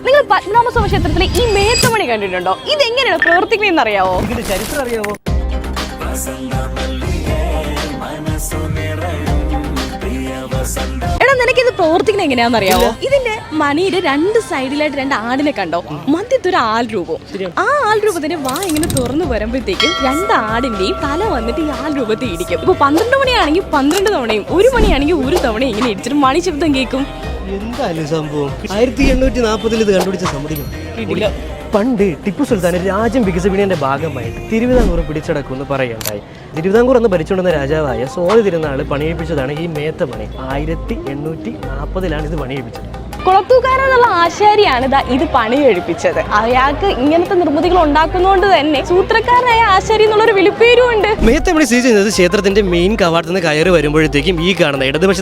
നിങ്ങൾ പത്മനാഭസ്വാമി ക്ഷേത്രത്തിലെ ഈ മേത്തമണി കണ്ടിട്ടുണ്ടോ? ഇതെങ്ങനെയാണ് പ്രവർത്തിക്കുന്നതെന്ന് അറിയാവോ? ചരിത്രം അറിയാവോ? എടാ, നിനക്കിത് പ്രവർത്തിക്കുന്നത് എങ്ങനെയാണെന്ന് അറിയാവോ? ഇതിന്റെ മണിയുടെ രണ്ട് സൈഡിലായിട്ട് രണ്ട് ആടിനെ കണ്ടോ? മധ്യത്തൊരു ഒരു ആൾ രൂപം. ആ ആൾ രൂപത്തിന്റെ വാ ഇങ്ങനെ തുറന്നു വരുമ്പോഴത്തേക്കും രണ്ട് ആടിന്റെയും തല വന്നിട്ട് ഈ ആൾ രൂപത്തിൽ ഇടിക്കും. ഇപ്പൊ 12 മണിയാണെങ്കിൽ 12 തവണയും 1 മണിയാണെങ്കിൽ 1 തവണയും ഇങ്ങനെ ഇടിച്ചിട്ട് മണി ശബ്ദം കേൾക്കും. എന്തായാലും സംഭവം 1840 ഇത് കണ്ടുപിടിച്ച സമ്മതിക്കും. പണ്ട് ടിപ്പു സുൽത്താൻ രാജ്യം വികസിപ്പിക്കുന്നതിന്റെ ഭാഗമായിട്ട് തിരുവിതാംകൂർ പിടിച്ചടക്കുമെന്ന് പറയുണ്ടായി. തിരുവിതാംകൂർ എന്ന് ഭരിച്ചുകൊണ്ടിരുന്ന രാജാവായ സോഴ തിരുനാൾ പണിയിപ്പിച്ചതാണ് ഈ മേത്തമണി. 1840 ഇത് പണിയിപ്പിച്ചത്. കുളത്തൂക്കാരെന്നുള്ള ആശാരിയാണ് ഇത് പണി കഴിപ്പിച്ചത്. അയാൾക്ക് ഇങ്ങനത്തെ നിർമ്മിതികൾ ഉണ്ടാക്കുന്നതുകൊണ്ട് തന്നെ സൂത്രക്കാരനായ ആശാരി എന്നുള്ളൊരു വിളിപ്പേരും ഉണ്ട്. മേത്തമണി സ്ഥിതി ചെയ്യുന്നത് ക്ഷേത്രത്തിന്റെ മെയിൻ കവാടത്തിൽ നിന്ന് കയറി വരുമ്പോഴത്തേക്കും ഈ കാണുന്ന ഇടതുവശത്ത്